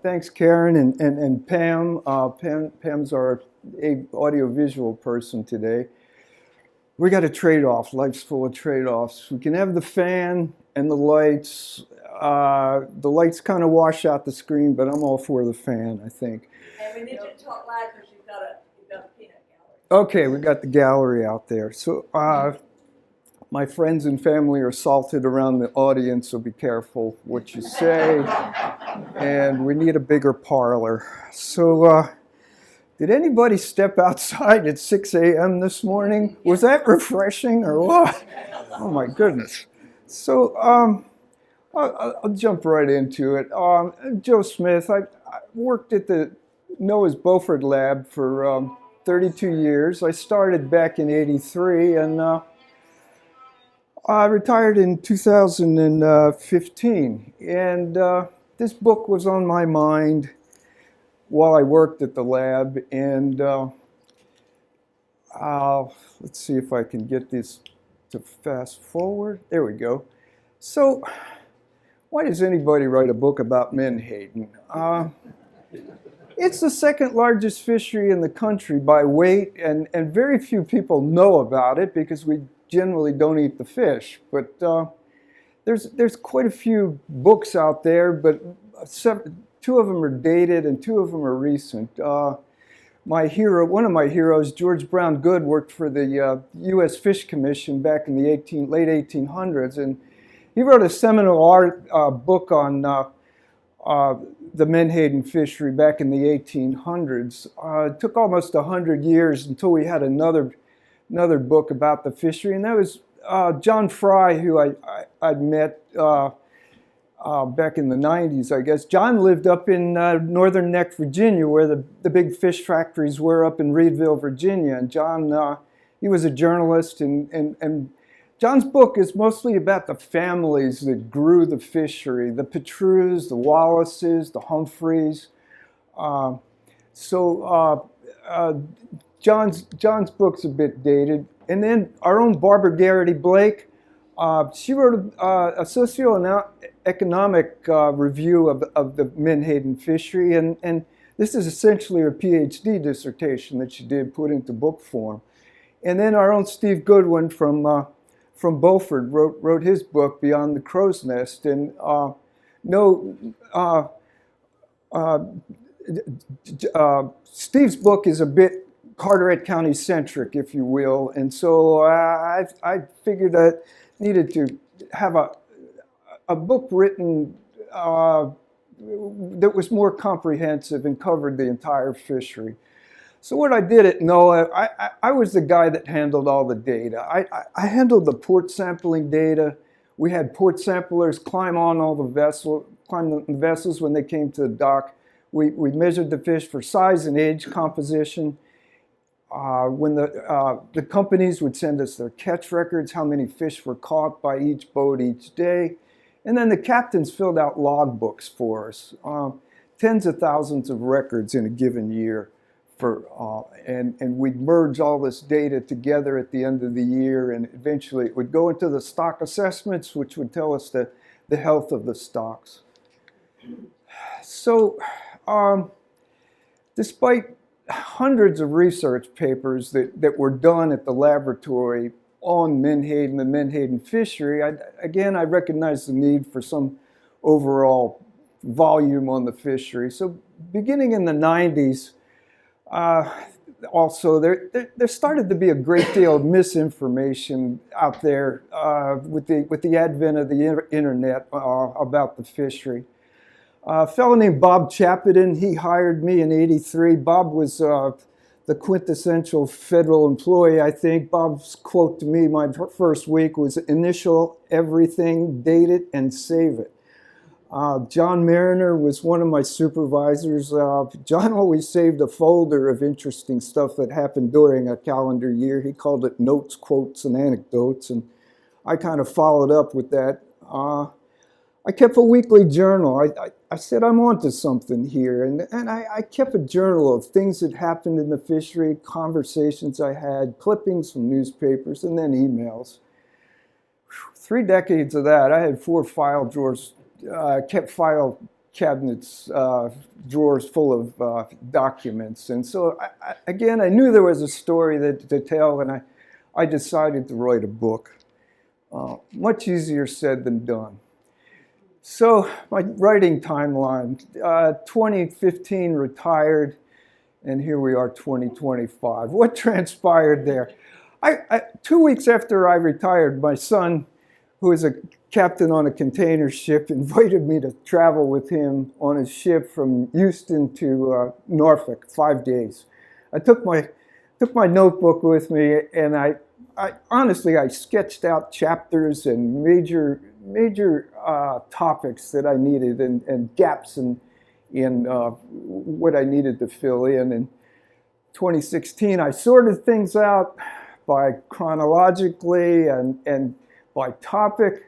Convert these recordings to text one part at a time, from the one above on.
Thanks, Karen and Pam. Pam's our audiovisual person today. We got a trade-off. Life's full of trade-offs. We can have the fan and the lights. The lights kind of wash out the screen, but I'm all for the fan, I think. And we need you to talk loud because you've got a peanut gallery. Okay, we got the gallery out there. So my friends and family are salted around the audience, so be careful what you say. And we need a bigger parlor. So did anybody step outside at 6 a.m. this morning? Was that refreshing or what? Oh my goodness. So I'll jump right into it. Joe Smith, I worked at the NOAA's Beaufort lab for 32 years. I started back in '83 and I retired in 2015. And this book was on my mind while I worked at the lab. And let's see if I can get this to fast forward. There we go. So why does anybody write a book about Menhaden? It's the second largest fishery in the country by weight, and very few people know about it because we generally don't eat the fish. But there's quite a few books out there, but two of them are dated and two of them are recent. One of my heroes, George Brown Goode, worked for the U.S. Fish Commission back in the late 1800s, and he wrote a seminal book on the Menhaden fishery back in the 1800s. It took almost 100 years until we had another book about the fishery, and that was John Fry, who I'd met back in the 90s, I guess. John lived up in northern Neck, Virginia, where the big fish factories were up in Reedville, Virginia. And John, he was a journalist, and John's book is mostly about the families that grew the fishery, the Petrues, the Wallaces, the Humphreys. John's book's a bit dated. And then our own Barbara Garrity Blake, she wrote a socio-economic review of the Menhaden fishery, and this is essentially her PhD dissertation that she did put into book form. And then our own Steve Goodwin from Beaufort wrote his book Beyond the Crow's Nest, and Steve's book is a bit Carteret County centric, if you will, and so I figured I needed to have a book written that was more comprehensive and covered the entire fishery. So what I did at NOAA, I was the guy that handled all the data. I handled the port sampling data. We had port samplers climb the vessels when they came to the dock. We measured the fish for size and age composition. When the companies would send us their catch records, how many fish were caught by each boat each day. And then the captains filled out log books for us, tens of thousands of records in a given year. And we'd merge all this data together at the end of the year, and eventually it would go into the stock assessments, which would tell us the health of the stocks. So despite hundreds of research papers that were done at the laboratory on Menhaden, the Menhaden fishery, I recognized the need for some overall volume on the fishery. So beginning in the 90s, also there started to be a great deal of misinformation out there with the advent of the internet about the fishery. A fellow named Bob Chapidin, he hired me in '83. Bob was the quintessential federal employee, I think. Bob's quote to me my first week was, "Initial everything, date it, and save it." John Mariner was one of my supervisors. John always saved a folder of interesting stuff that happened during a calendar year. He called it notes, quotes, and anecdotes, and I kind of followed up with that. I kept a weekly journal. I said, I'm onto something here, and I kept a journal of things that happened in the fishery, conversations I had, clippings from newspapers, and then emails. 3 decades of that. I had 4 file drawers. I kept file cabinets, drawers full of documents. And so, again, I knew there was a story to tell, and I decided to write a book. Much easier said than done. So, my writing timeline, 2015 retired, and here we are, 2025. What transpired there? 2 weeks after I retired, my son, who is a captain on a container ship, invited me to travel with him on his ship from Houston to Norfolk, 5 days. I took my notebook with me, and I honestly sketched out chapters and major topics that I needed and gaps in what I needed to fill in. In 2016, I sorted things out by chronologically and by topic.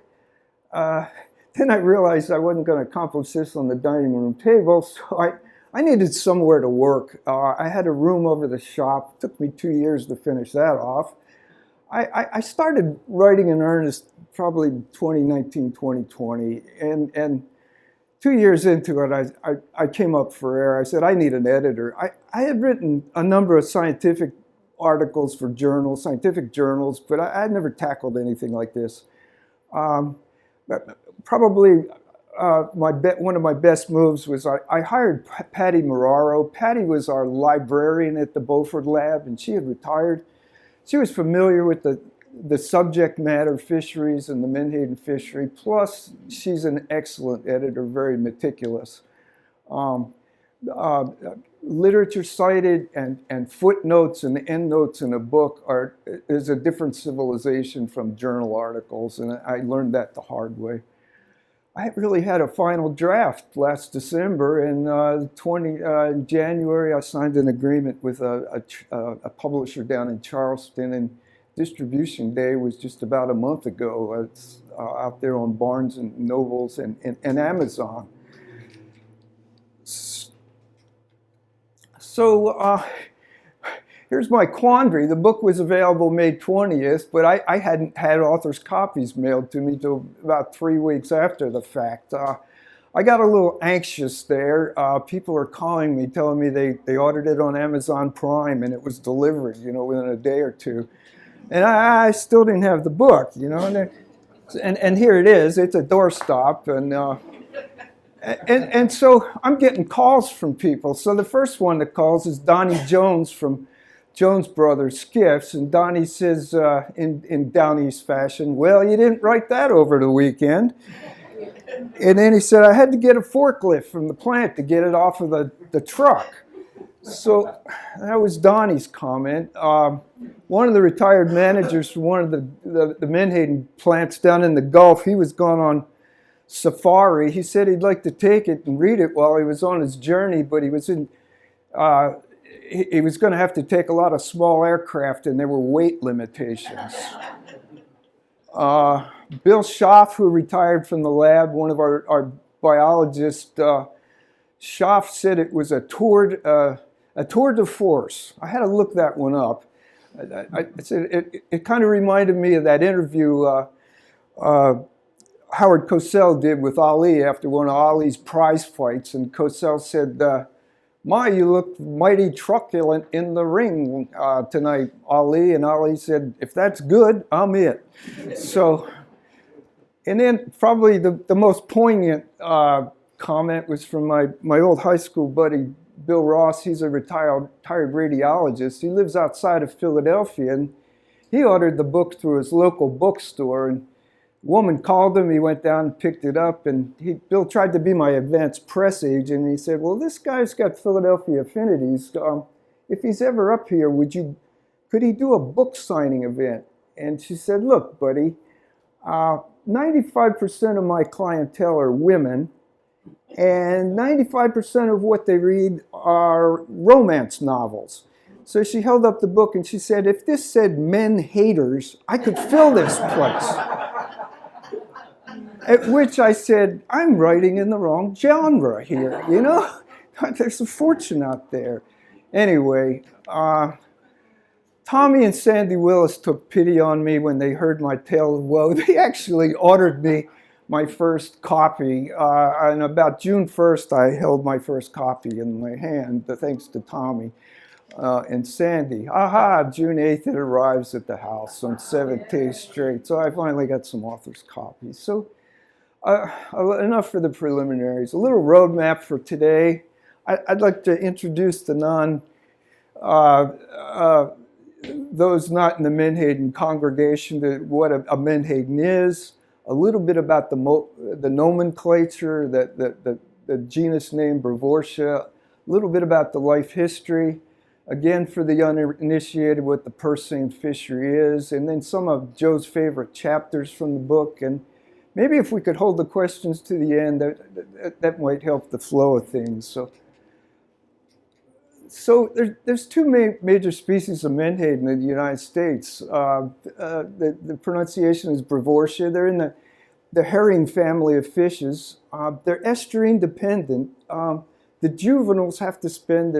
Then I realized I wasn't going to accomplish this on the dining room table, so I needed somewhere to work. I had a room over the shop. It took me 2 years to finish that off. I started writing in earnest probably 2019, 2020, and 2 years into it, I came up for air. I said, I need an editor. I had written a number of scientific articles for journals, scientific journals, but I had never tackled anything like this. Probably one of my best moves was I hired Patty Marraro. Patty was our librarian at the Beaufort lab, and she had retired. She was familiar with the subject matter, fisheries and the Menhaden fishery. Plus, she's an excellent editor, very meticulous. Literature cited and footnotes and endnotes in a book is a different civilization from journal articles, and I learned that the hard way. I really had a final draft last December, and in January I signed an agreement with a publisher down in Charleston, and distribution day was just about a month ago. It's out there on Barnes and Nobles and Amazon. So here's my quandary. The book was available May 20th, but I hadn't had author's copies mailed to me till about 3 weeks after the fact. I got a little anxious there. People are calling me, telling me they ordered it on Amazon Prime and it was delivered, within a day or two. And I still didn't have the book, and here it is. It's a doorstop, and so I'm getting calls from people. So the first one that calls is Donnie Jones from Jones Brothers Skiffs, and Donnie says in Down East fashion, well, you didn't write that over the weekend. And then he said, I had to get a forklift from the plant to get it off of the truck. So that was Donnie's comment. One of the retired managers from one of the Menhaden plants down in the Gulf, he was gone on safari. He said he'd like to take it and read it while he was on his journey, but he was going to have to take a lot of small aircraft, and there were weight limitations. Bill Schaff, who retired from the lab, one of our biologists, Schaff said it was a tour de force. I had to look that one up. I said it kind of reminded me of that interview Howard Cosell did with Ali after one of Ali's prize fights, and Cosell said, you look mighty truculent in the ring tonight, Ali. And Ali said, if that's good, I'm it. So, and then probably the most poignant comment was from my old high school buddy, Bill Ross. He's a retired radiologist. He lives outside of Philadelphia, and he ordered the book through his local bookstore. And a woman called him. He went down and picked it up, and Bill tried to be my advanced press agent. And he said, well, this guy's got Philadelphia affinities. If he's ever up here, could he do a book signing event? And she said, look, buddy, 95% of my clientele are women, and 95% of what they read are romance novels. So she held up the book and she said, if this said men haters, I could fill this place. At which I said, I'm writing in the wrong genre here, There's a fortune out there. Anyway, Tommy and Sandy Willis took pity on me when they heard my tale of woe. They actually ordered me my first copy. And about June 1st, I held my first copy in my hand, thanks to Tommy and Sandy. Aha, June 8th, it arrives at the house on 7 days straight. So I finally got some author's copies. So enough for the preliminaries. A little roadmap for today. I'd like to introduce the those not in the Menhaden congregation, what a Menhaden is, a little bit about the nomenclature, the genus name Beaufort, a little bit about the life history, again for the uninitiated what the purse seine fishery is, and then some of Joe's favorite chapters from the book, and maybe if we could hold the questions to the end, that might help the flow of things. So there's two major species of menhaden in the United States. The pronunciation is Beaufort. They're in the herring family of fishes. They're estuarine dependent. The juveniles have to spend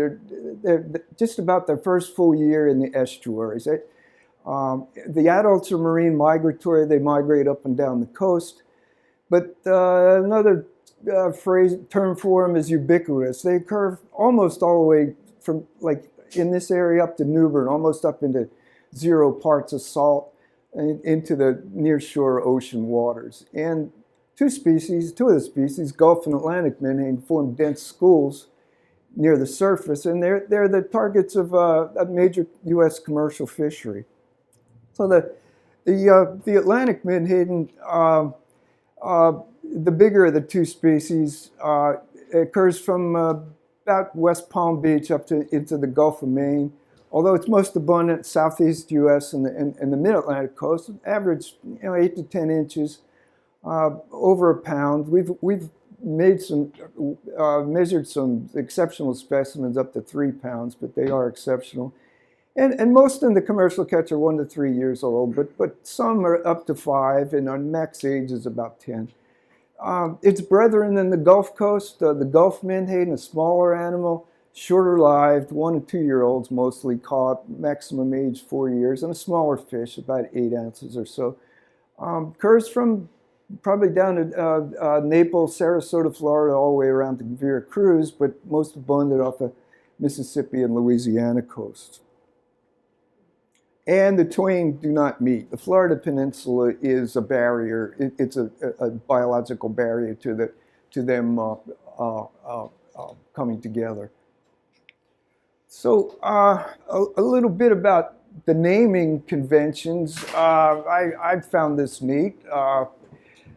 just about their first full year in the estuaries. The adults are marine migratory. They migrate up and down the coast. But another term for them is ubiquitous. They occur almost all the way from, like, in this area up to Newbern, almost up into 0 parts of salt and into the nearshore ocean waters. And two of the species, Gulf and Atlantic menhaden, form dense schools near the surface, and they're the targets of a major U.S. commercial fishery. So the Atlantic menhaden, the bigger of the two species, occurs from about West Palm Beach up into the Gulf of Maine. Although it's most abundant southeast U.S. and the mid-Atlantic coast, average 8 to 10 inches, over a pound. We've made measured some exceptional specimens up to 3 pounds, but they are exceptional. And most in the commercial catch are 1 to 3 years old, but some are up to 5, and our max age is about 10. Its brethren in the Gulf Coast, the Gulf menhaden, a smaller animal, shorter lived, 1 to 2 year olds mostly caught, maximum age 4 years, and a smaller fish, about 8 ounces or so. Occurs from probably down to Naples, Sarasota, Florida, all the way around to Veracruz, but most abundant off the Mississippi and Louisiana coast. And the twain do not meet. The Florida Peninsula is a barrier. It's a biological barrier to them coming together. So a little bit about the naming conventions. I found this neat.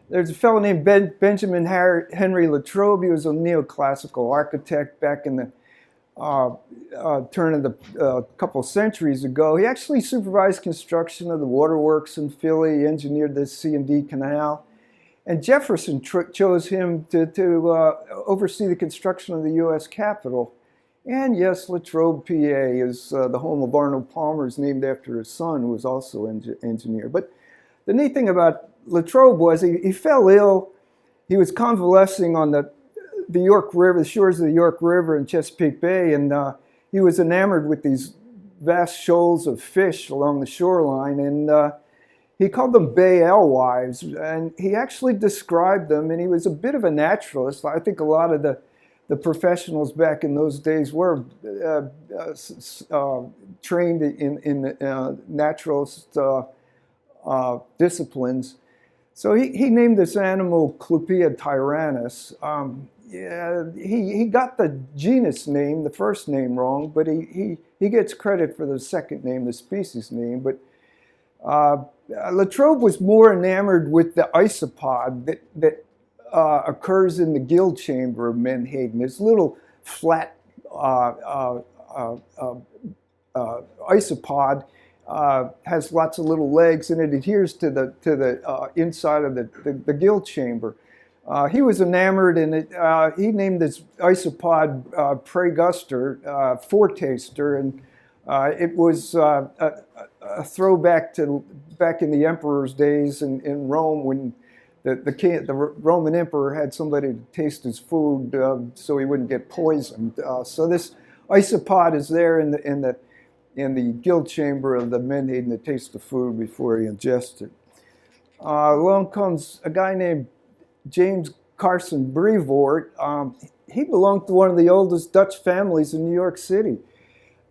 There's a fellow named Benjamin Henry Latrobe. He was a neoclassical architect back in the turn of the couple of centuries ago. He actually supervised construction of the waterworks in Philly. He engineered the C&D Canal. And Jefferson chose him to oversee the construction of the U.S. Capitol. And yes, Latrobe, PA, is the home of Arnold Palmer, is named after his son, who was also an engineer. But the neat thing about Latrobe was he fell ill. He was convalescing on the York River, the shores of the York River in Chesapeake Bay, and he was enamored with these vast shoals of fish along the shoreline, and he called them bay alewives, and he actually described them, and he was a bit of a naturalist. I think a lot of the professionals back in those days were trained in naturalist disciplines. So he named this animal Clupea tyrannus. He got the genus name, the first name, wrong, but he gets credit for the second name, the species name. But Latrobe was more enamored with the isopod that occurs in the gill chamber of menhaden. This little flat isopod has lots of little legs, and it adheres to the inside of the gill chamber. He was enamored, and he named this isopod Praeguster, foretaster, and it was a throwback to back in the emperor's days in Rome, when the Roman emperor had somebody to taste his food so he wouldn't get poisoned. So this isopod is there in the gill chamber of the menhaden that tastes the food before he ingests it. Along comes a guy named James Carson Brevoort, he belonged to one of the oldest Dutch families in New York City.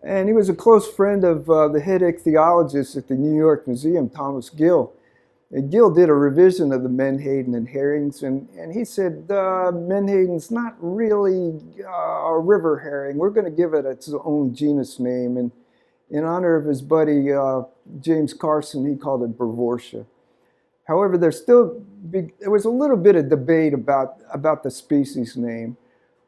And he was a close friend of the head ichthyologist at the New York Museum, Thomas Gill. And Gill did a revision of the Menhaden and herrings, and he said, Menhaden's not really a river herring. We're going to give it its own genus name. And in honor of his buddy James Carson, he called it Brevortia. However, there was a little bit of debate about the species name.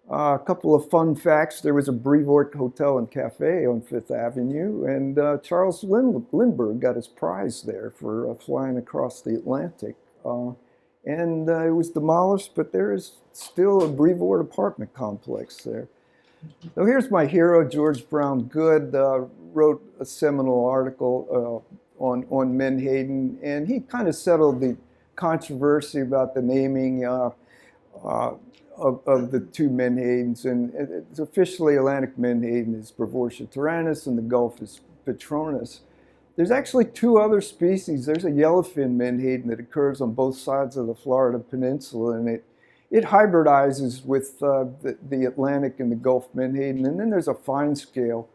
A couple of fun facts. There was a Brevoort Hotel and Cafe on Fifth Avenue, and Charles Lindbergh got his prize there for flying across the Atlantic. And it was demolished, but there is still a Brevoort apartment complex there. So here's my hero, George Brown Good, wrote a seminal article on Menhaden, and he kind of settled the controversy about the naming of the two Menhadens, and it's officially Atlantic Menhaden is Brevortia tyrannus, and the Gulf is Petronus. There's actually two other species. There's a yellowfin Menhaden that occurs on both sides of the Florida Peninsula, and it hybridizes with the Atlantic and the Gulf Menhaden. And then there's a fine scale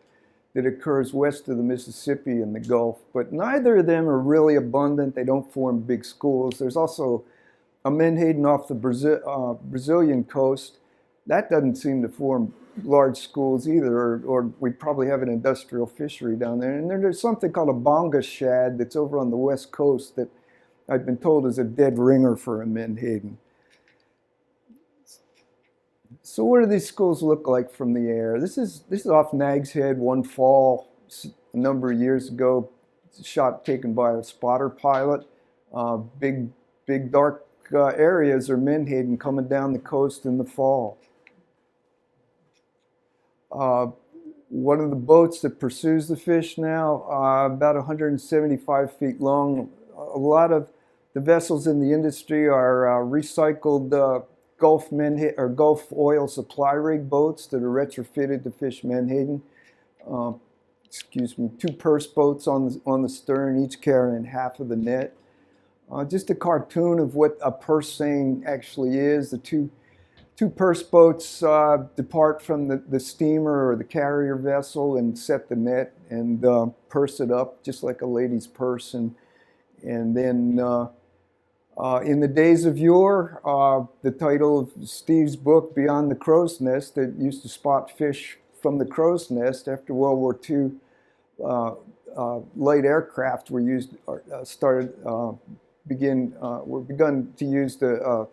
that occurs west of the Mississippi in the Gulf, but neither of them are really abundant. They don't form big schools. There's also a Menhaden off the Brazilian coast. That doesn't seem to form large schools either, or we'd probably have an industrial fishery down there. And then there's something called a bonga shad that's over on the west coast that I've been told is a dead ringer for a Menhaden. So what do these schools look like from the air? This is off Nag's Head one fall a number of years ago. It's a shot taken by a spotter pilot. Big dark areas are Menhaden coming down the coast in the fall. One of the boats that pursues the fish now, about 175 feet long. A lot of the vessels in the industry are recycled Gulf oil supply rig boats that are retrofitted to fish Menhaden. Two purse boats on the stern, each carrying half of the net. Just a cartoon of what a purse seine actually is. The two purse boats depart from the steamer or the carrier vessel and set the net and purse it up just like a lady's purse. And then in the days of yore, the title of Steve's book, Beyond the Crow's Nest, that used to spot fish from the crow's nest after World War II, light aircraft were begun to use to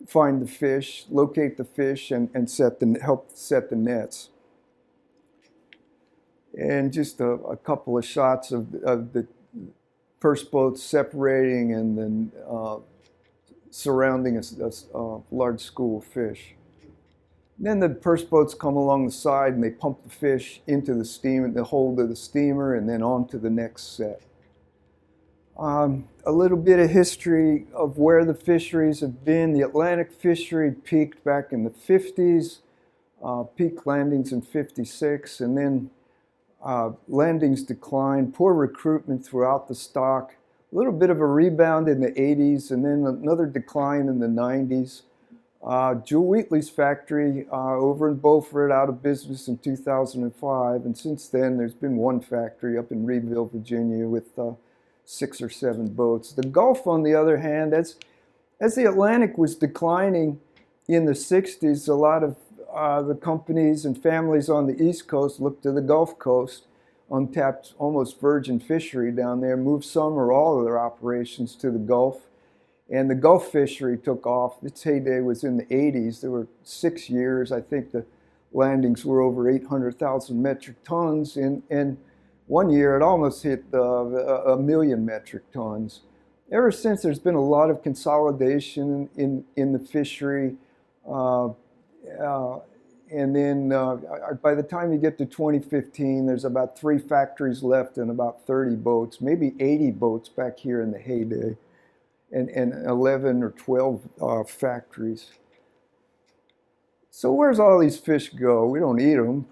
find the fish, locate the fish, and help set the nets. And just a couple of shots of the purse boats separating and then surrounding a large school of fish. And then the purse boats come along the side and they pump the fish into the hold of the steamer and then on to the next set. A little bit of history of where the fisheries have been. The Atlantic fishery peaked back in the 50s, peak landings in 56, and then landings declined, poor recruitment throughout the stock, a little bit of a rebound in the 80s, and then another decline in the 90s. Jewel Wheatley's factory over in Beaufort out of business in 2005, and since then there's been one factory up in Reedville, Virginia with 6 or 7 boats. The Gulf, on the other hand, as the Atlantic was declining in the 60s, a lot of the companies and families on the East Coast looked to the Gulf Coast, untapped, almost virgin fishery down there, moved some or all of their operations to the Gulf. And the Gulf fishery took off. Its heyday was in the 80s. There were 6 years. I think the landings were over 800,000 metric tons. And one year it almost hit 1 million metric tons. Ever since, there's been a lot of consolidation in the fishery. And then by the time you get to 2015, there's about 3 factories left and about 30 boats, maybe 80 boats back here in the heyday, and 11 or 12 factories. So where's all these fish go? We don't eat them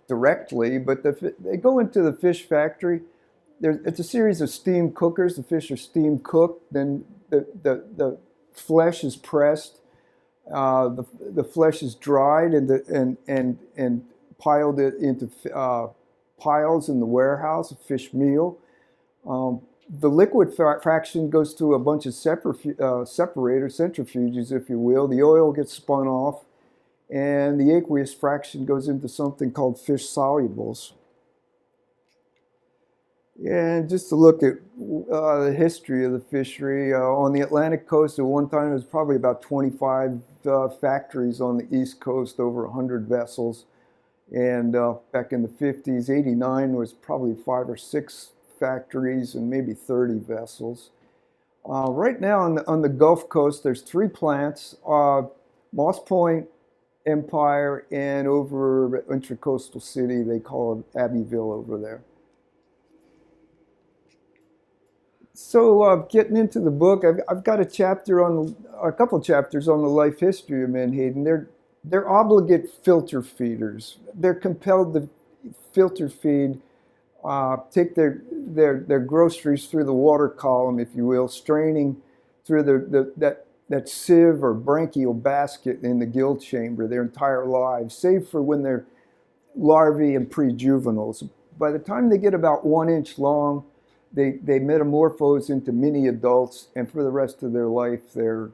directly, but they go into the fish factory. It's a series of steam cookers. The fish are steam cooked, then the flesh is pressed, the flesh is dried and piled it into piles in the warehouse of fish meal. The liquid fraction goes through a bunch of separators, centrifuges, if you will. The oil gets spun off, and the aqueous fraction goes into something called fish solubles. And just to look at the history of the fishery, on the Atlantic coast at one time there was probably about 25 factories on the East Coast, over 100 vessels. And back in the 50s, 89 was probably 5 or 6 factories and maybe 30 vessels. Right now on the Gulf Coast, there's 3 plants, Moss Point, Empire, and over Intracoastal City, they call it Abbeville over there. So getting into the book, I've got a couple chapters on the life history of Menhaden. They're obligate filter feeders. They're compelled to filter feed, take their groceries through the water column, if you will, straining through that sieve or branchial basket in the gill chamber their entire lives, save for when they're larvae and pre-juveniles. By the time they get about 1 inch long, they metamorphose into mini adults, and for the rest of their life, they're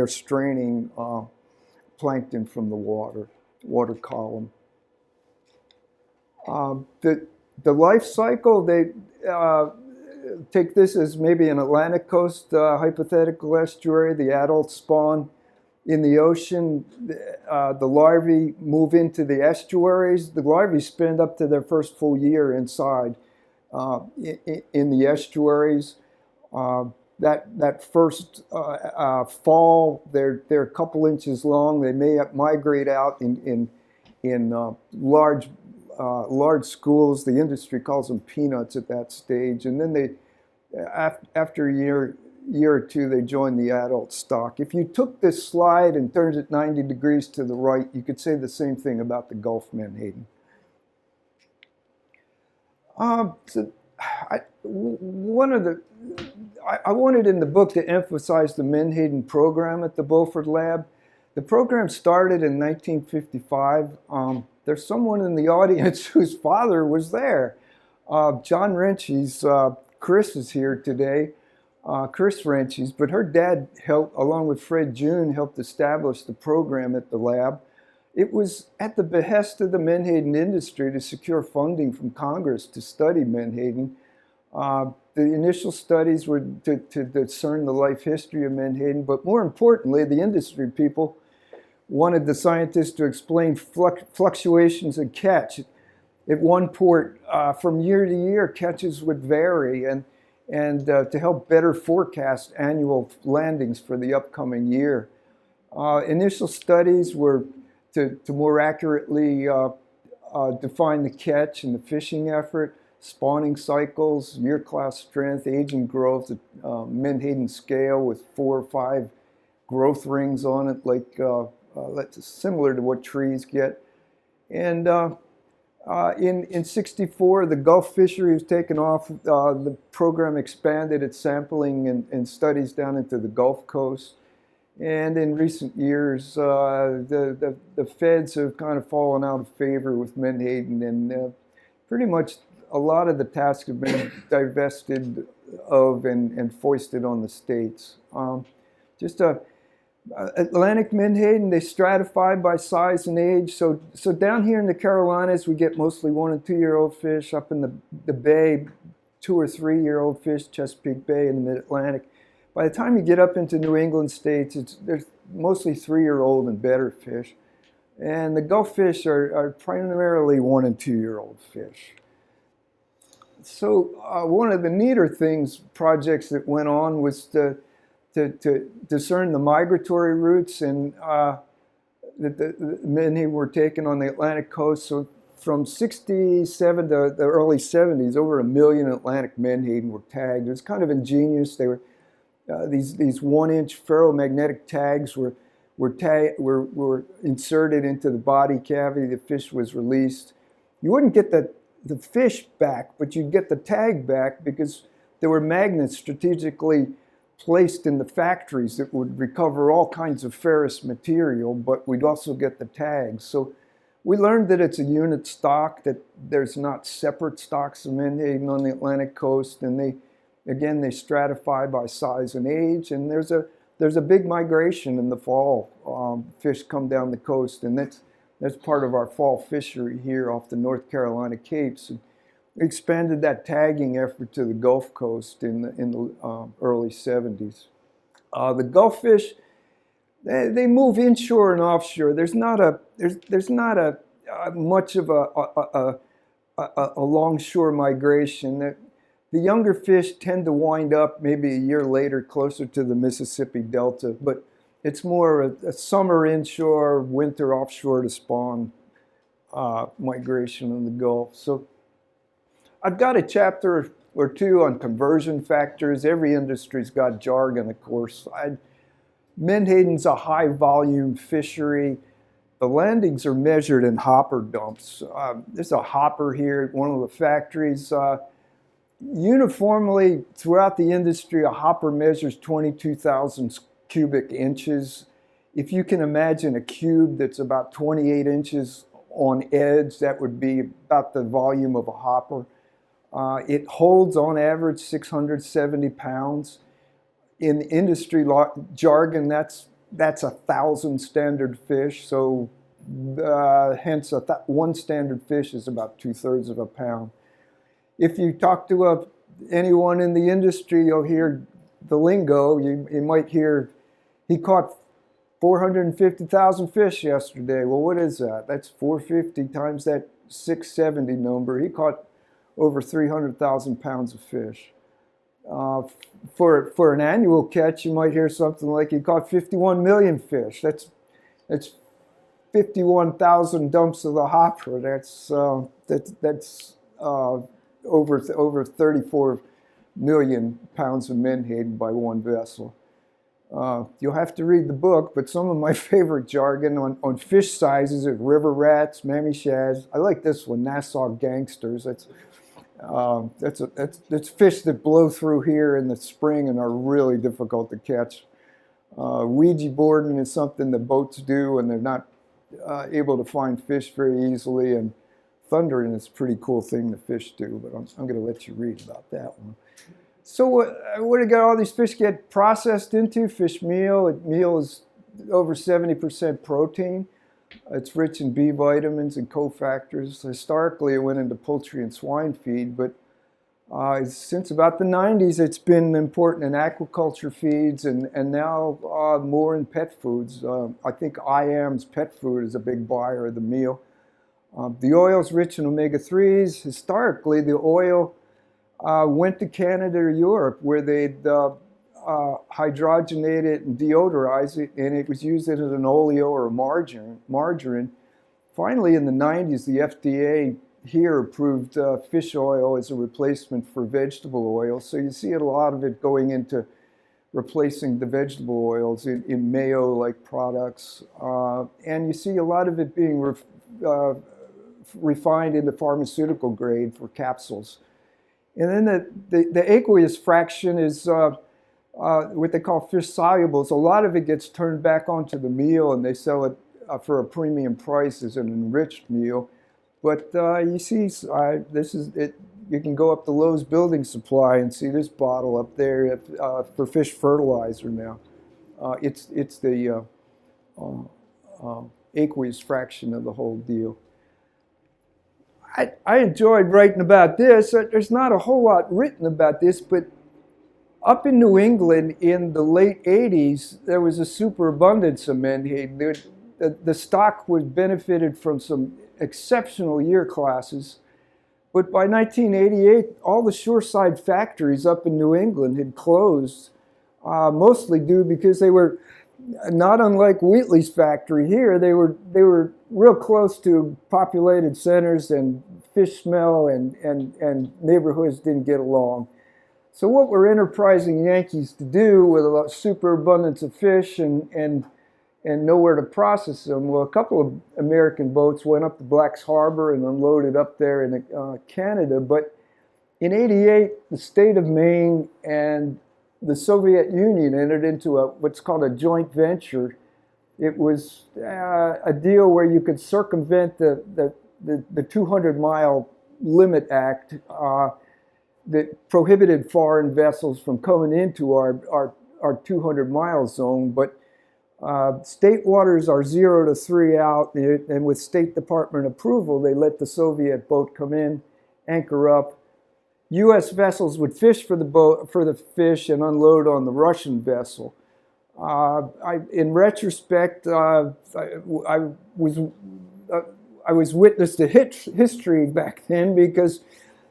straining plankton from the water column. The life cycle, they take this as maybe an Atlantic coast hypothetical estuary. The adults spawn in the ocean. The larvae move into the estuaries. The larvae spend up to their first full year inside in the estuaries. That first fall, they're a couple inches long. They may migrate out in large schools. The industry calls them peanuts at that stage, and then after a year or two, they join the adult stock. If you took this slide and turned it 90 degrees to the right, you could say the same thing about the Gulf Menhaden. I wanted in the book to emphasize the Menhaden program at the Beaufort lab. The program started in 1955. There's someone in the audience whose father was there. John Wrenchies, Chris is here today, Chris Wrenchies, but her dad helped, along with Fred June, helped establish the program at the lab. It was at the behest of the Menhaden industry to secure funding from Congress to study Menhaden. The initial studies were to discern the life history of Menhaden, but more importantly, the industry people wanted the scientists to explain fluctuations in catch. At one port, from year to year, catches would vary, and to help better forecast annual landings for the upcoming year. Initial studies were to more accurately define the catch and the fishing effort, spawning cycles, year class strength, age and growth, the Menhaden scale with 4 or 5 growth rings on it, like that's similar to what trees get. And in '64, the Gulf fishery was taken off. The program expanded its sampling and studies down into the Gulf Coast. And in recent years, the feds have kind of fallen out of favor with Menhaden, and pretty much a lot of the tasks have been divested of and foisted on the states. Atlantic Menhaden, they stratify by size and age. So down here in the Carolinas, we get mostly 1 and 2 year old fish. Up in the Bay, 2 or 3 year old fish, Chesapeake Bay in the Mid-Atlantic. By the time you get up into New England states, there's mostly 3 year old and better fish. And the Gulf fish are primarily 1 and 2 year old fish. So one of the neater projects that went on was to discern the migratory routes, and many were taken on the Atlantic coast. So from '67 to the early '70s, over 1 million Atlantic Menhaden were tagged. It was kind of ingenious. They were these 1 inch ferromagnetic tags were inserted into the body cavity. The fish was released. You wouldn't get the fish back, but you'd get the tag back because there were magnets strategically placed in the factories that would recover all kinds of ferrous material, but we'd also get the tags. So we learned that it's a unit stock, that there's not separate stocks of menhaden on the Atlantic coast, and they stratify by size and age, and there's a big migration in the fall. Fish come down the coast, and that's part of our fall fishery here off the North Carolina Capes. And we expanded that tagging effort to the Gulf Coast in the early 70s. The Gulf fish, they move inshore and offshore. There's not much of a longshore migration. The younger fish tend to wind up maybe a year later closer to the Mississippi Delta, but it's more a summer inshore, winter offshore to spawn migration in the Gulf. So I've got a chapter or two on conversion factors. Every industry's got jargon, of course. Menhaden's a high volume fishery. The landings are measured in hopper dumps. There's a hopper here at one of the factories. Uniformly throughout the industry, a hopper measures 22,000 cubic inches. If you can imagine a cube that's about 28 inches on edge, that would be about the volume of a hopper. It holds on average 670 pounds. In industry jargon, that's 1,000 standard fish. So hence one standard fish is about 2/3 of a pound. If you talk to anyone in the industry, you'll hear the lingo. You might hear, he caught 450,000 fish yesterday. Well, what is that? That's 450 times that 670 number. He caught over 300,000 pounds of fish. For an annual catch, you might hear something like he caught 51 million fish. That's 51,000 dumps of the hopper. That's over 34 million pounds of menhaden by one vessel. You'll have to read the book, but some of my favorite jargon on fish sizes are river rats, mammy shads. I like this one, Nassau gangsters. That's fish that blow through here in the spring and are really difficult to catch. Ouija boarding is something that boats do, and they're not able to find fish very easily. And thundering is a pretty cool thing the fish do, but I'm going to let you read about that one. So what do all these fish get processed into? Fish meal. Meal is over 70% protein. It's rich in B vitamins and cofactors. Historically, it went into poultry and swine feed, but since about the 90s, it's been important in aquaculture feeds and now more in pet foods. I think IAM's pet food is a big buyer of the meal. The oil is rich in omega-3s. Historically, the oil went to Canada or Europe, where they'd hydrogenate it and deodorize it, and it was used as an oleo or a margarine. Finally, in the 90s, the FDA here approved fish oil as a replacement for vegetable oil. So you see a lot of it going into replacing the vegetable oils in mayo-like products. And you see a lot of it being refined into pharmaceutical grade for capsules. And then the aqueous fraction is what they call fish solubles. A lot of it gets turned back onto the meal, and they sell it for a premium price as an enriched meal. But you see, this is it. You can go up to Lowe's Building Supply and see this bottle up there for fish fertilizer now. It's the aqueous fraction of the whole deal. I enjoyed writing about this. There's not a whole lot written about this, but up in New England in the late 80s, there was a superabundance of menhaden. The stock was benefited from some exceptional year classes, but by 1988, all the shoreside factories up in New England had closed, mostly due because they were not unlike Wheatley's factory here. They were real close to populated centers, and fish smell and neighborhoods didn't get along. So what were enterprising Yankees to do with a superabundance of fish and nowhere to process them? Well, a couple of American boats went up to Black's Harbor and unloaded up there in Canada. But in '88, the state of Maine and the Soviet Union entered into what's called a joint venture. It was a deal where you could circumvent the 200-mile limit act that prohibited foreign vessels from coming into our 200-mile zone. But state waters are 0 to 3 out, and with State Department approval, they let the Soviet boat come in, anchor up. U.S. vessels would fish for the fish and unload on the Russian vessel. In retrospect, I was witness to history back then, because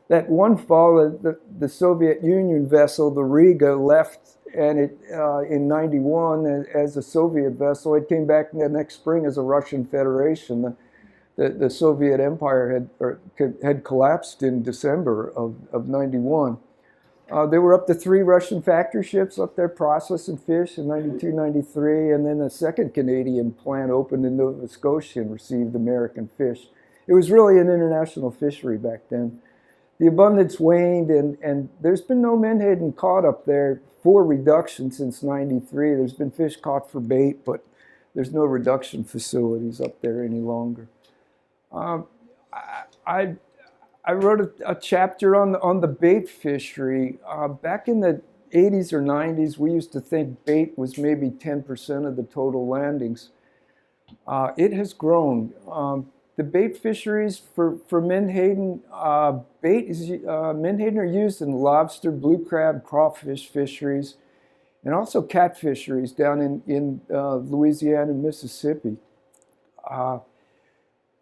that one fall, the Soviet Union vessel, the Riga, left, and in '91 as a Soviet vessel. It came back the next spring as a Russian Federation. The Soviet Empire had collapsed in December of '91. There were up to 3 Russian factory ships up there processing fish in '92, '93, and then a second Canadian plant opened in Nova Scotia and received American fish. It was really an international fishery back then. The abundance waned, and there's been no menhaden caught up there for reduction since '93. There's been fish caught for bait, but there's no reduction facilities up there any longer. I wrote a chapter on the bait fishery. Back in the '80s or '90s, we used to think bait was maybe 10% of the total landings. It has grown. The bait fisheries for menhaden, menhaden are used in lobster, blue crab, crawfish fisheries, and also cat fisheries down in Louisiana and Mississippi.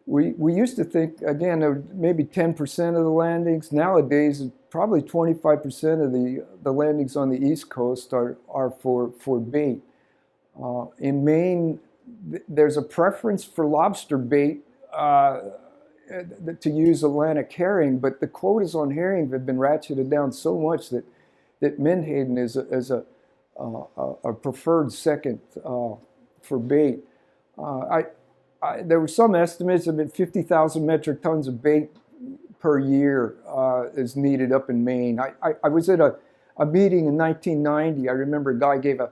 We used to think, again, maybe 10% of the landings. Nowadays, probably 25% of the landings on the East Coast are for bait. In Maine, there's a preference for lobster bait to use Atlantic herring, but the quotas on herring have been ratcheted down so much that menhaden is a preferred second for bait. There were some estimates of 50,000 metric tons of bait per year is needed up in Maine. I was at a meeting in 1990. I remember a guy gave a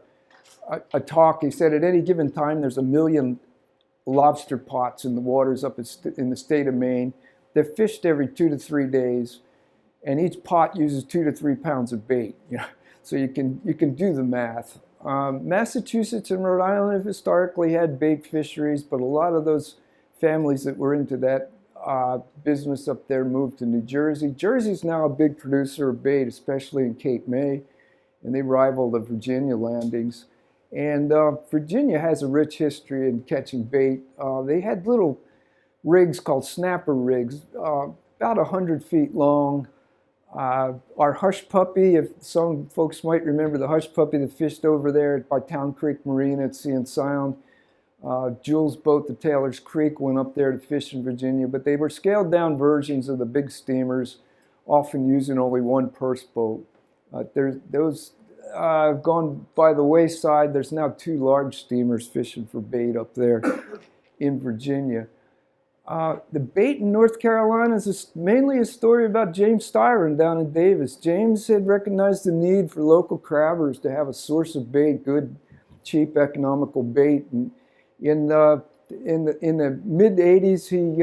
talk. He said at any given time there's 1 million lobster pots in the waters up in the state of Maine. They're fished every 2 to 3 days, and each pot uses 2 to 3 pounds of bait. So you can do the math. Massachusetts and Rhode Island have historically had bait fisheries, but a lot of those families that were into that business up there moved to New Jersey. Jersey's now a big producer of bait, especially in Cape May, and they rival the Virginia landings. And Virginia has a rich history in catching bait. They had little rigs called snapper rigs, about 100 feet long. Our Hush Puppy, if some folks might remember the Hush Puppy that fished over there by Town Creek Marina at Sea and Sound. Jules' boat, the Taylor's Creek, went up there to fish in Virginia, but they were scaled down versions of the big steamers, often using only one purse boat. Those have gone by the wayside. There's now 2 large steamers fishing for bait up there in Virginia. The bait in North Carolina is mainly a story about James Styron down in Davis. James had recognized the need for local crabbers to have a source of bait, good, cheap, economical bait. And in the mid '80s, he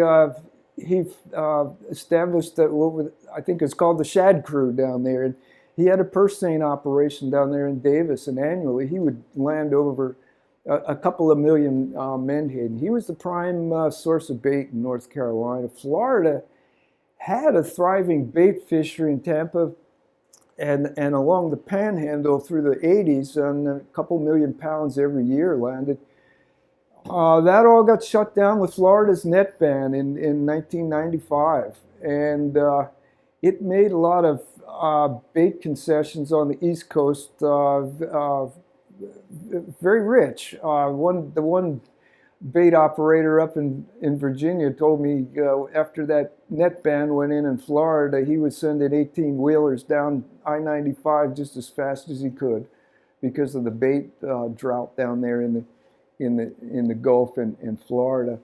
established what I think is called the Shad Crew down there. And he had a purse seine operation down there in Davis, and annually he would land over a couple of million menhaden. He was the prime source of bait in North Carolina. Florida had a thriving bait fishery in Tampa and along the Panhandle through the '80s, and a couple million pounds every year landed. That all got shut down with Florida's net ban in 1995, and it made a lot of bait concessions on the East Coast very rich. The one bait operator up in Virginia told me after that net ban went in Florida, he was sending 18-wheelers down I-95 just as fast as he could because of the bait drought down there in the Gulf in Florida.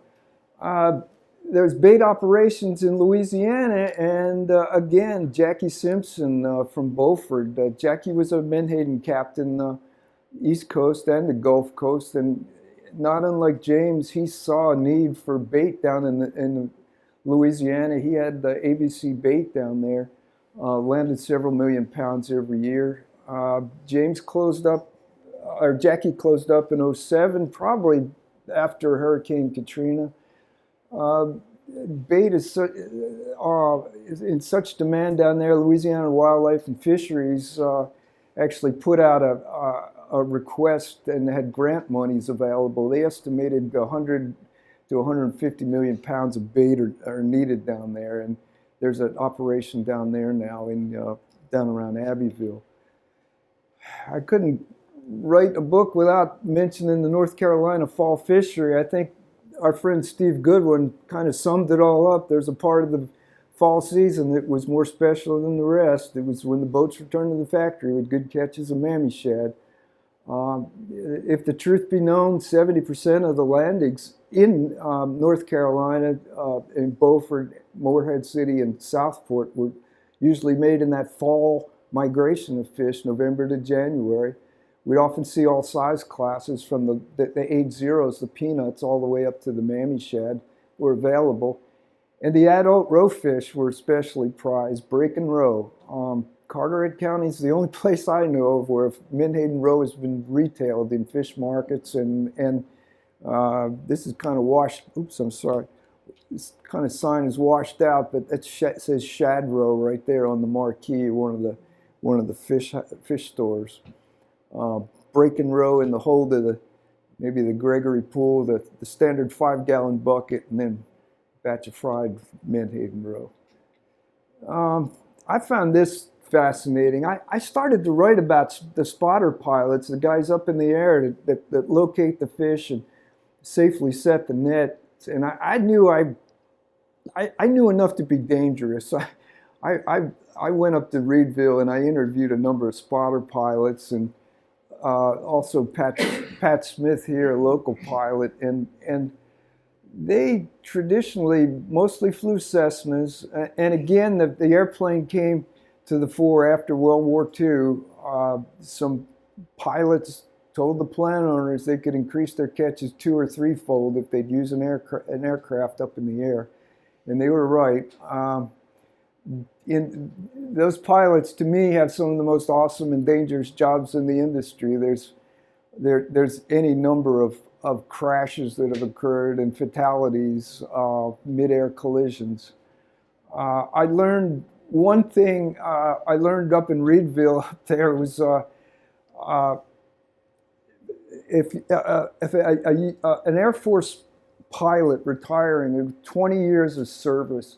there's bait operations in Louisiana, and again, Jackie Simpson from Beaufort. Jackie was a Menhaden captain, East Coast and the Gulf Coast, and not unlike James, he saw a need for bait down in Louisiana. He had the ABC bait down there, landed several million pounds every year. James closed up, or Jackie closed up in '07, probably after Hurricane Katrina. Bait is in such demand down there. Louisiana Wildlife and Fisheries actually put out a request and had grant monies available. They estimated 100 to 150 million pounds of bait are needed down there, and there's an operation down there now down around Abbeville. I couldn't write a book without mentioning the North Carolina fall fishery. I think our friend Steve Goodwin kind of summed it all up. There's a part of the fall season that was more special than the rest. It was when the boats returned to the factory with good catches of mammy shad. If the truth be known, 70% of the landings in North Carolina, in Beaufort, Morehead City, and Southport were usually made in that fall migration of fish, November to January. We'd often see all size classes from the age zeros, the peanuts, all the way up to the mammy shad were available. And the adult roe fish were especially prized, break and roe. Carteret County is the only place I know of where Menhaden roe has been retailed in fish markets, and this is kind of washed. Oops, I'm sorry. This kind of sign is washed out, but it says shad roe right there on the marquee, one of the fish stores. Breaking roe in the hold of maybe the Gregory Pool, the standard 5-gallon bucket, and then a batch of fried Menhaden roe. I found this fascinating. I started to write about the spotter pilots, the guys up in the air that locate the fish and safely set the net. And I knew enough to be dangerous. I went up to Reedville and I interviewed a number of spotter pilots, and also Pat Smith here, a local pilot, and they traditionally mostly flew Cessnas. And again, the airplane came to the fore after World War II. Some pilots told the plant owners they could increase their catches 2- or 3-fold if they'd use an aircraft up in the air, and they were right. Those pilots, to me, have some of the most awesome and dangerous jobs in the industry. There's any number of crashes that have occurred and fatalities, mid-air collisions. I learned one thing. I learned up in Reedville. Up there was if an Air Force pilot retiring with 20 years of service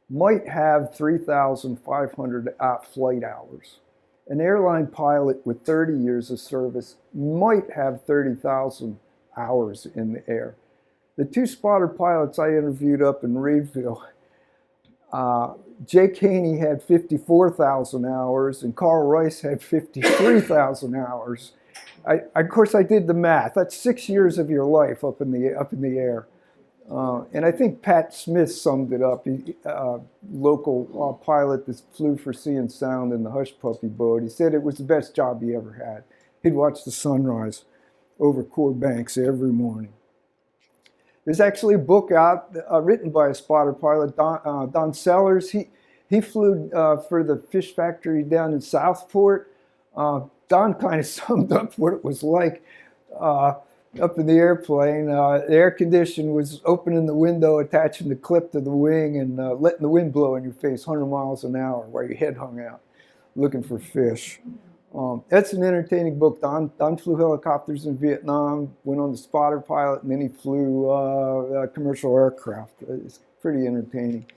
might have 3,500 flight hours. An airline pilot with 30 years of service might have 30,000 hours in the air. The two spotter pilots I interviewed up in Reedville, Jake Haney had 54,000 hours and Carl Rice had 53,000 hours. Of course, I did the math. That's 6 years of your life up in the air. And I think Pat Smith summed it up. Local pilot that flew for Sea and Sound in the Hush Puppy boat. He said it was the best job he ever had. He'd watch the sunrise over Core Banks every morning. There's actually a book out written by a spotter pilot, Don Sellers. He flew for the fish factory down in Southport. Don kind of summed up what it was like up in the airplane. The air condition was opening the window, attaching the clip to the wing, and letting the wind blow in your face 100 miles an hour while your head hung out, looking for fish. That's an entertaining book. Don flew helicopters in Vietnam, went on the spotter pilot, and then he flew commercial aircraft. It's pretty entertaining.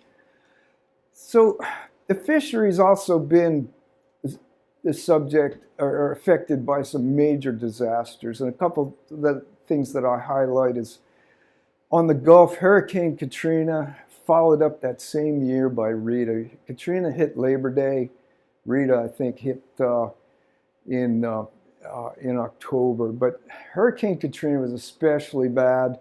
So the fishery's also been the subject or affected by some major disasters. And a couple of the things that I highlight is on the Gulf, Hurricane Katrina followed up that same year by Rita. Katrina hit Labor Day. Rita, I think, hit in October. But Hurricane Katrina was especially bad.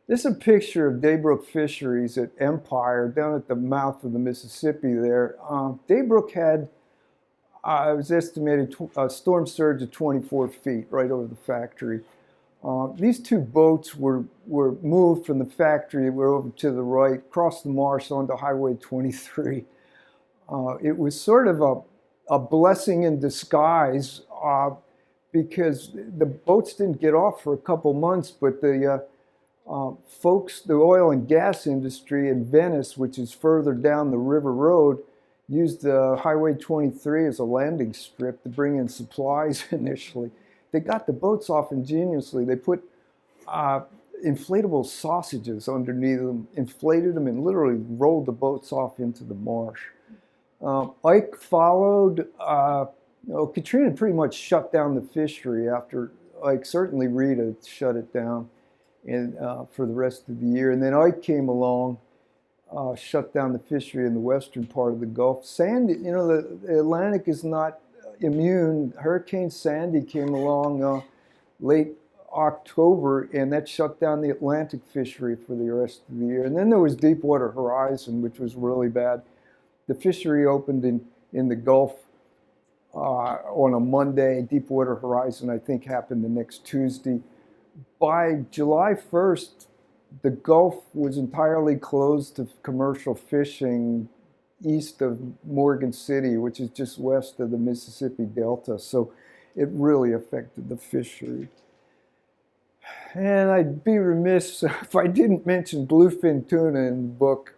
This is a picture of Daybrook Fisheries at Empire, down at the mouth of the Mississippi there. Daybrook had, it was estimated, a storm surge of 24 feet right over the factory. These two boats were moved from the factory, were over to the right, across the marsh onto Highway 23. It was sort of a blessing in disguise because the boats didn't get off for a couple months, but the folks, the oil and gas industry in Venice, which is further down the river road, used Highway 23 as a landing strip to bring in supplies initially. They got the boats off ingeniously. They put inflatable sausages underneath them, inflated them, and literally rolled the boats off into the marsh. Ike followed. Katrina pretty much shut down the fishery after Ike. Certainly Rita shut it down for the rest of the year. And then Ike came along, shut down the fishery in the western part of the Gulf. Sandy, the Atlantic is not immune. Hurricane Sandy came along late October, and that shut down the Atlantic fishery for the rest of the year. And then there was Deepwater Horizon, which was really bad. The fishery opened in the Gulf on a Monday. Deepwater Horizon, I think, happened the next Tuesday. By July 1st, the Gulf was entirely closed to commercial fishing east of Morgan City, which is just west of the Mississippi Delta. So it really affected the fishery. And I'd be remiss if I didn't mention bluefin tuna in the book.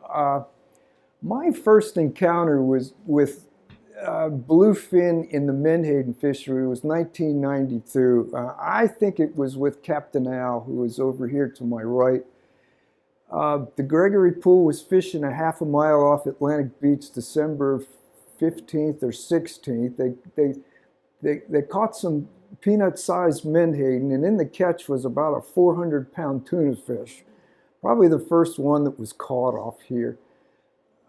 My first encounter was with bluefin in the Menhaden Fishery was 1992. I think it was with Captain Al, who was over here to my right. The Gregory Pool was fishing a half a mile off Atlantic Beach December 15th or 16th. They caught some peanut-sized menhaden, and in the catch was about a 400-pound tuna fish, probably the first one that was caught off here.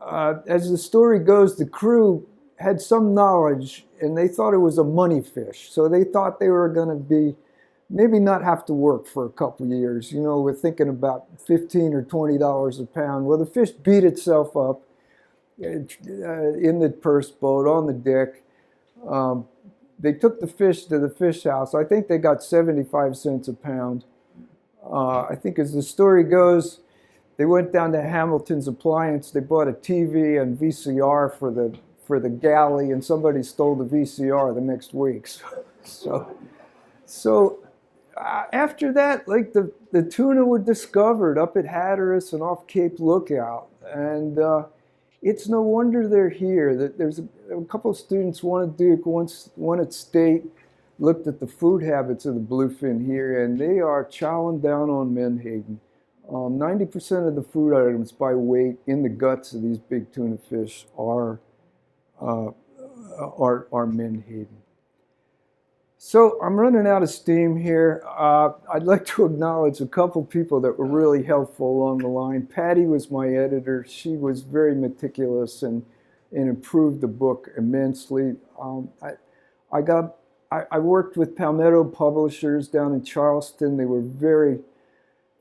As the story goes, the crew had some knowledge, and they thought it was a money fish. So they thought they were going to be maybe not have to work for a couple years. We're thinking about $15 or $20 a pound. Well, the fish beat itself up in the purse boat on the deck. They took the fish to the fish house. I think they got 75 cents a pound. I think as the story goes, they went down to Hamilton's Appliance. They bought a TV and VCR for the galley, and somebody stole the VCR the next week. So after that, like the tuna were discovered up at Hatteras and off Cape Lookout, and it's no wonder they're here. That there's a couple of students, one at Duke, one at State, looked at the food habits of the bluefin here, and they are chowing down on menhaden. 90% of the food items by weight in the guts of these big tuna fish are menhaden. So I'm running out of steam here. I'd like to acknowledge a couple people that were really helpful along the line. Patty was my editor. She was very meticulous and improved the book immensely. I worked with Palmetto Publishers down in Charleston. They were very,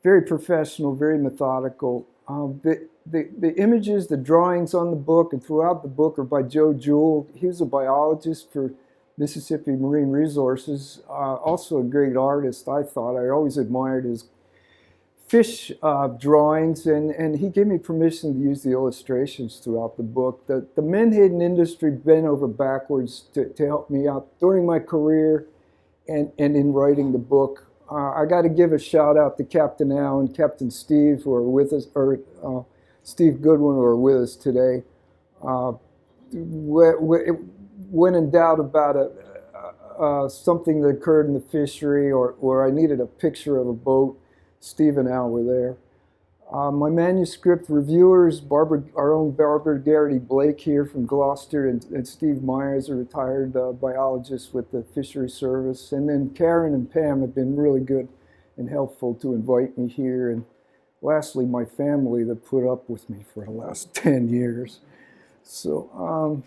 very professional, very methodical. The images, the drawings on the book and throughout the book are by Joe Jewell. He was a biologist for Mississippi Marine Resources, also a great artist, I thought. I always admired his fish drawings, and he gave me permission to use the illustrations throughout the book. The menhaden industry bent over backwards to help me out during my career and in writing the book. I got to give a shout out to Captain Al and Captain Steve, who are with us, or Steve Goodwin, who are with us today. When in doubt about something that occurred in the fishery or I needed a picture of a boat, Steve and Al were there. My manuscript reviewers, our own Barbara Garrity Blake here from Gloucester, and Steve Myers, a retired biologist with the Fishery Service. And then Karen and Pam have been really good and helpful to invite me here. And lastly, my family that put up with me for the last 10 years. So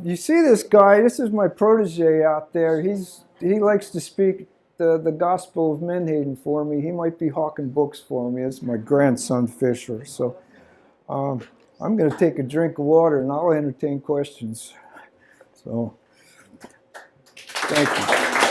you see this guy, this is my protege out there. He likes to speak the Gospel of Menhaden for me. He might be hawking books for me. It's my grandson Fisher. So I'm going to take a drink of water and I'll entertain questions. So thank you.